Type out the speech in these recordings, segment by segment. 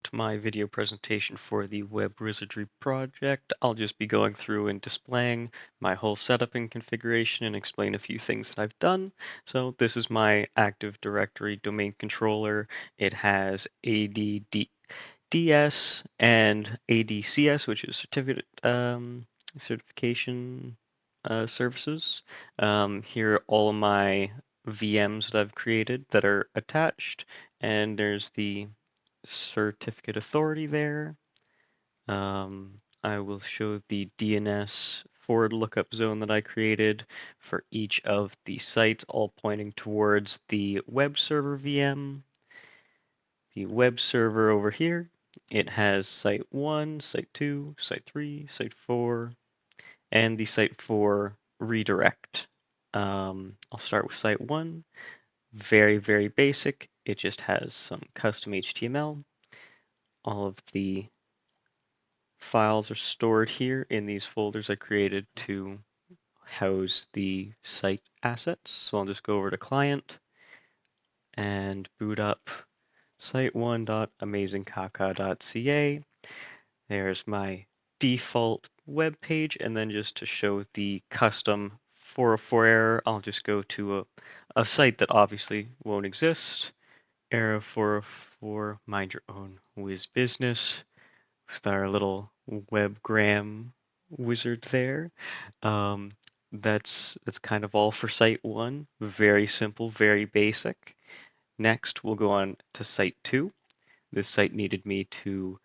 to my video presentation for the Web Wizardry project. I'll just be going through and displaying my whole setup and configuration and explain a few things that I've done. So this is my Active Directory domain controller. It has ADDS and ADCS, which is certification services. Here are all of my VMs that I've created that are attached, and there's the certificate authority there. I will show the DNS forward lookup zone that I created for each of the sites, all pointing towards the web server VM. The web server over here, it has site 1, site 2, site 3, site 4, and the site 4 redirect. I'll start with site 1. Very, very basic. It just has some custom HTML. All of the files are stored here in these folders I created to house the site assets. So I'll just go over to client and boot up site1.amazingkaka.ca. There's my default web page, and then just to show the custom 404 error, I'll just go to a site that obviously won't exist. Error 404, mind your own whiz business, with our little webgram wizard there. That's kind of all for site 1. Very simple, very basic. Next, we'll go on to site 2. This site needed me to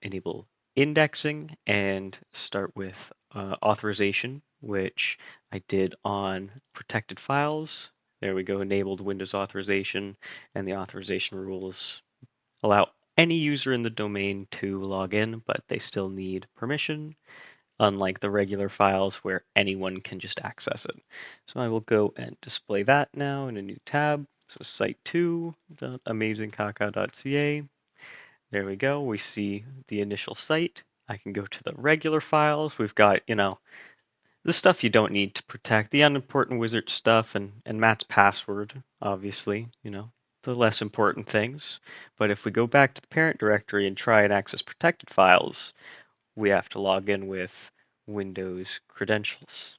enable indexing and start with authorization, which I did on protected files. There we go, enabled Windows authorization, and the authorization rules allow any user in the domain to log in, but they still need permission, unlike the regular files where anyone can just access it. So I will go and display that now in a new tab. So site2.amazingkaka.ca. There we go. We see the initial site. I can go to the regular files. We've got, the stuff you don't need to protect, the unimportant wizard stuff, and Matt's password, obviously, the less important things. But if we go back to the parent directory and try and access protected files, we have to log in with Windows credentials.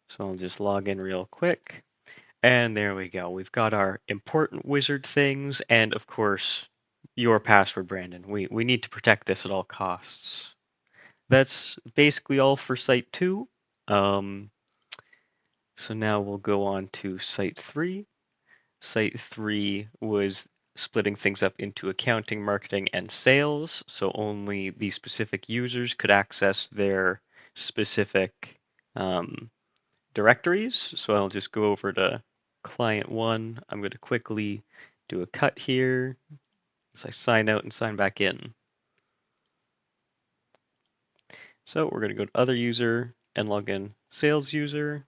So I'll just log in real quick. And there we go. We've got our important wizard things, and of course, your password, Brandon. We need to protect this at all costs. That's basically all for site 2. So now we'll go on to site 3. Site 3 was splitting things up into accounting, marketing, and sales. So only the specific users could access their specific directories. So I'll just go over to client 1. I'm going to quickly do a cut here as I sign out and sign back in. So we're going to go to other user and log in sales user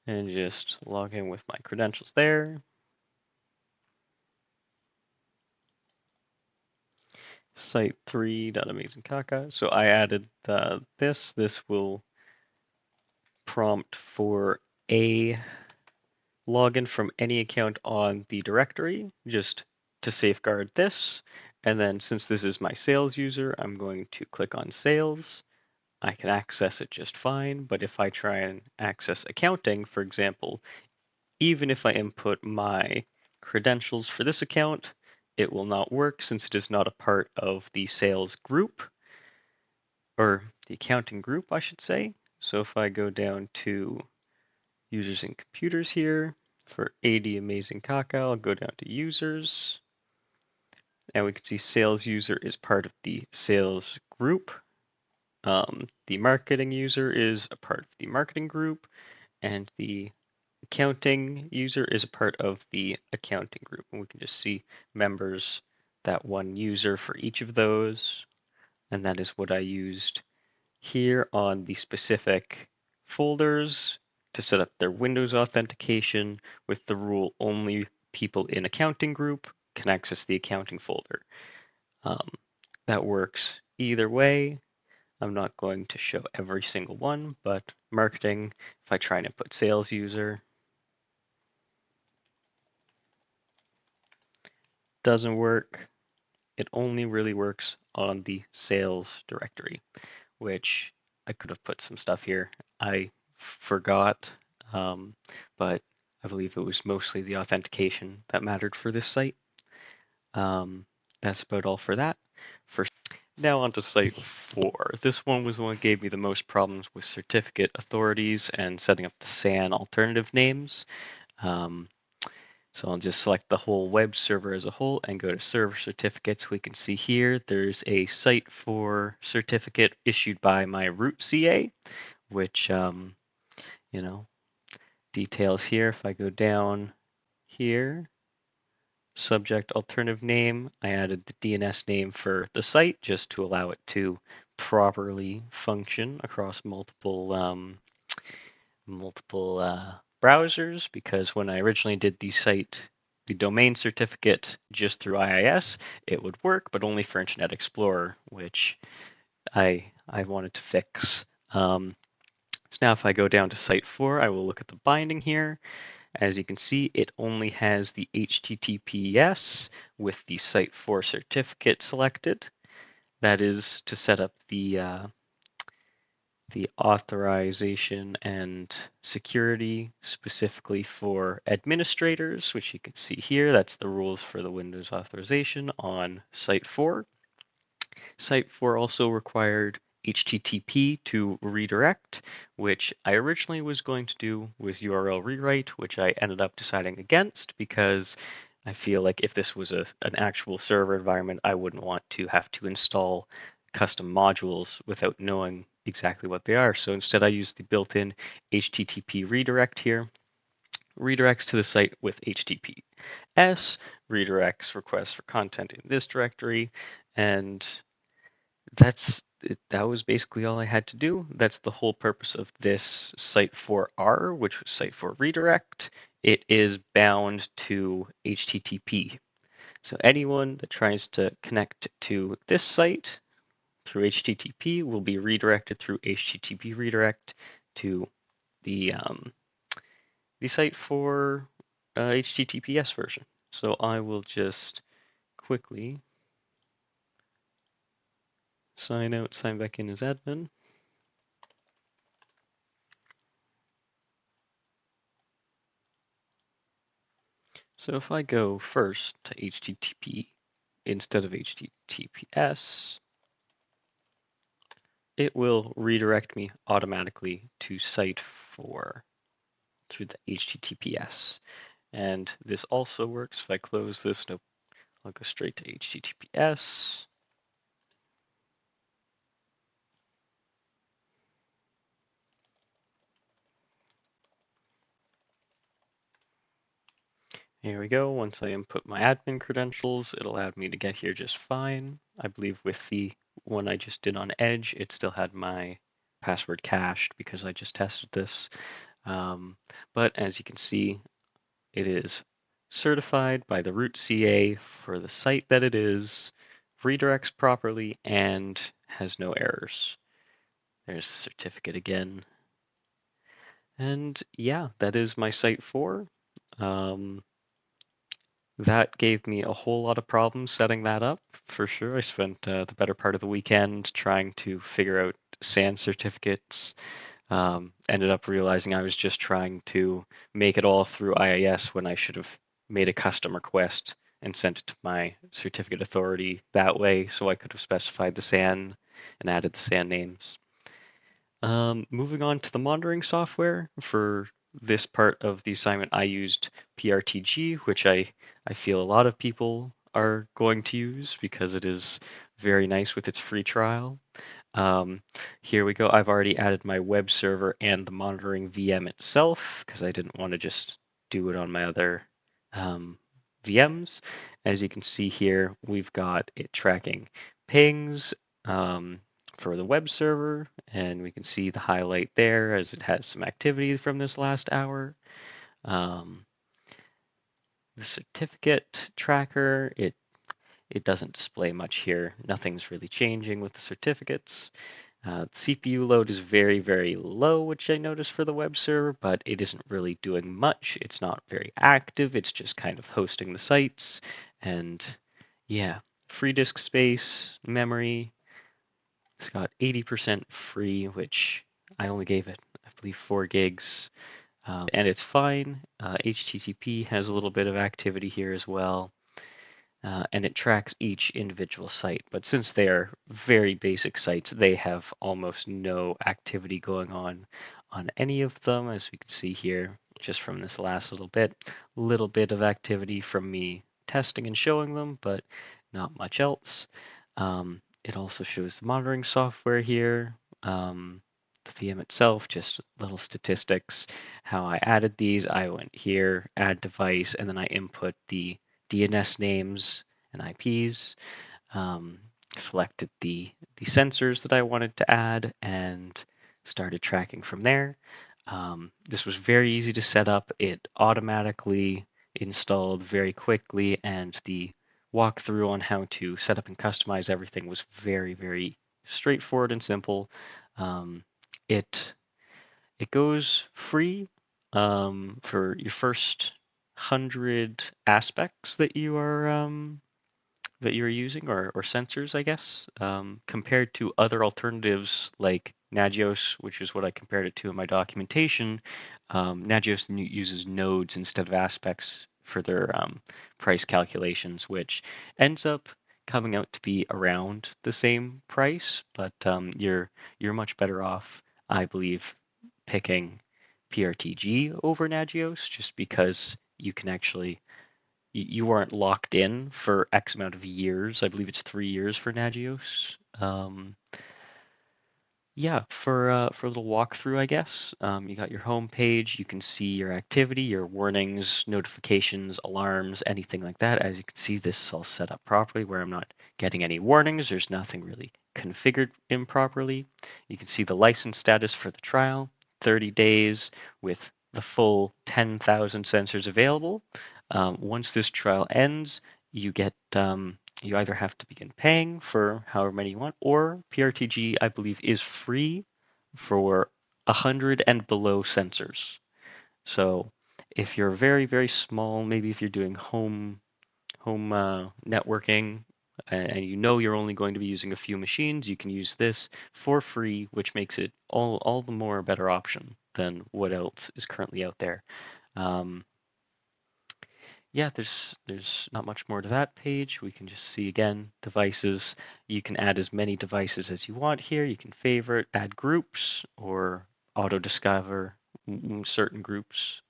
and just log in with my credentials there. Site3.amazingkaka. So I added this. This will prompt for a login from any account on the directory, just to safeguard this. And then since this is my sales user, I'm going to click on sales. I can access it just fine, but if I try and access accounting, for example, even if I input my credentials for this account, it will not work since it is not a part of the sales group, or the accounting group, I should say. So if I go down to users and computers here, for AD Amazing Kaka, I'll go down to users, and we can see sales user is part of the sales group. The marketing user is a part of the marketing group, and the accounting user is a part of the accounting group. And we can just see members, that one user for each of those. And that is what I used here on the specific folders to set up their Windows authentication with the rule only people in accounting group can access the accounting folder. That works either way. I'm not going to show every single one, but marketing, if I try and input sales user, doesn't work. it only really works on the sales directory, which I could have put some stuff here. I forgot, but I believe it was mostly the authentication that mattered for this site. That's about all for that. Now on to site 4. This one was the one that gave me the most problems with certificate authorities and setting up the SAN alternative names. So I'll just select the whole web server as a whole and go to server certificates. We can see here there's a site for certificate issued by my root CA, which, details here. If I go down here, subject alternative name, I added the DNS name for the site just to allow it to properly function across multiple browsers, because when I originally did the domain certificate just through IIS, it would work, but only for Internet Explorer, which I wanted to fix. So now if I go down to site 4, I will look at the binding here. As you can see, it only has the HTTPS with the site 4 certificate selected. That is to set up the authorization and security specifically for administrators, which you can see here. That's the rules for the Windows authorization on Site 4. Site 4 also required HTTP to redirect, which I originally was going to do with URL rewrite, which I ended up deciding against because I feel like if this was an actual server environment, I wouldn't want to have to install custom modules without knowing exactly what they are. So instead I used the built-in HTTP redirect here. Redirects to the site with HTTPS, redirects requests for content in this directory, and that was basically all I had to do. That's the whole purpose of this site 4R, which was site 4 redirect. It is bound to HTTP. So anyone that tries to connect to this site through HTTP will be redirected through HTTP redirect to the site for HTTPS version. So I will just quickly sign out, sign back in as admin. So if I go first to HTTP instead of HTTPS, it will redirect me automatically to site 4 through the HTTPS. And this also works if I close this. Nope, I'll go straight to HTTPS. Here we go. Once I input my admin credentials, it allowed me to get here just fine. I believe with the one I just did on Edge, it still had my password cached because I just tested this. But as you can see, it is certified by the root CA for the site that it is, redirects properly, and has no errors. There's the certificate again. And yeah, that is my site 4. That gave me a whole lot of problems setting that up, for sure. I spent the better part of the weekend trying to figure out SAN certificates. Ended up realizing I was just trying to make it all through IIS when I should have made a custom request and sent it to my certificate authority that way, so I could have specified the SAN and added the SAN names. Moving on to the monitoring software. For this part of the assignment, I used PRTG, which I feel a lot of people are going to use because it is very nice with its free trial. Here we go. I've already added my web server and the monitoring VM itself because I didn't want to just do it on my other VMs. As you can see here, we've got it tracking pings for the web server, and we can see the highlight there as it has some activity from this last hour. The certificate tracker, it doesn't display much here. Nothing's really changing with the certificates. CPU load is very, very low, which I noticed for the web server, but it isn't really doing much. It's not very active. It's just kind of hosting the sites. And yeah, free disk space, memory. It's got 80% free, which I only gave it, I believe, 4 gigs. And it's fine. HTTP has a little bit of activity here as well. And it tracks each individual site. But since they are very basic sites, they have almost no activity going on any of them, as we can see here, just from this last little bit of activity from me testing and showing them, but not much else. It also shows the monitoring software here. The VM itself, just little statistics. How I added these, I went here, add device, and then I input the DNS names and IPs, um, selected the sensors that I wanted to add, and started tracking from there. This was very easy to set up. It automatically installed very quickly, and the walkthrough on how to set up and customize everything was very, very straightforward and simple. Um, it it goes free for your first 100 aspects that you're using, or sensors, I guess, compared to other alternatives like Nagios, which is what I compared it to in my documentation. Nagios uses nodes instead of aspects for their price calculations, which ends up coming out to be around the same price, but you're much better off, I believe, picking PRTG over Nagios, just because you can actually you weren't locked in for X amount of years. I believe it's 3 years for Nagios. Yeah, for a little walkthrough, I guess. You got your home page. You can see your activity, your warnings, notifications, alarms, anything like that. As you can see, this is all set up properly where I'm not getting any warnings. There's nothing really configured improperly. You can see the license status for the trial, 30 days with the full 10,000 sensors available. Once this trial ends, you get you either have to begin paying for however many you want, or PRTG, I believe, is free for 100 and below sensors. So if you're very, very small, maybe if you're doing home networking, and you know you're only going to be using a few machines, you can use this for free, which makes it all the more a better option than what else is currently out there. Um, yeah, there's not much more to that page. We can just see again devices. You can add as many devices as you want here. You can favorite, add groups, or auto discover certain groups.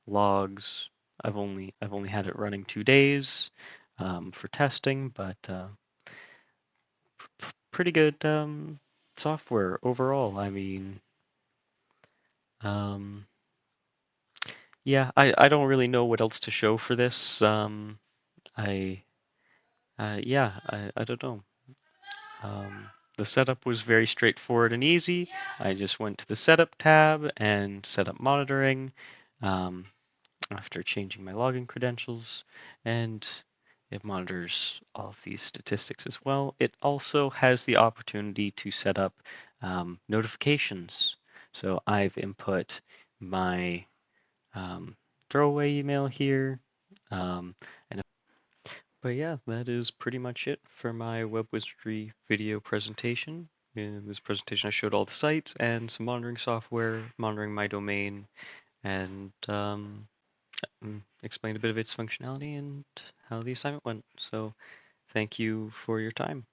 Logs. I've only had it running 2 days for testing, but pretty good software overall. I mean, um, yeah, I don't really know what else to show for this. I yeah, I don't know. The setup was very straightforward and easy. I just went to the setup tab and set up monitoring um, after changing my login credentials, and it monitors all of these statistics as well. It also has the opportunity to set up notifications. So I've input my throwaway email here. And But yeah, that is pretty much it for my Web Wizardry video presentation. In this presentation, I showed all the sites and some monitoring software, monitoring my domain, and explained a bit of its functionality and how the assignment went. So thank you for your time.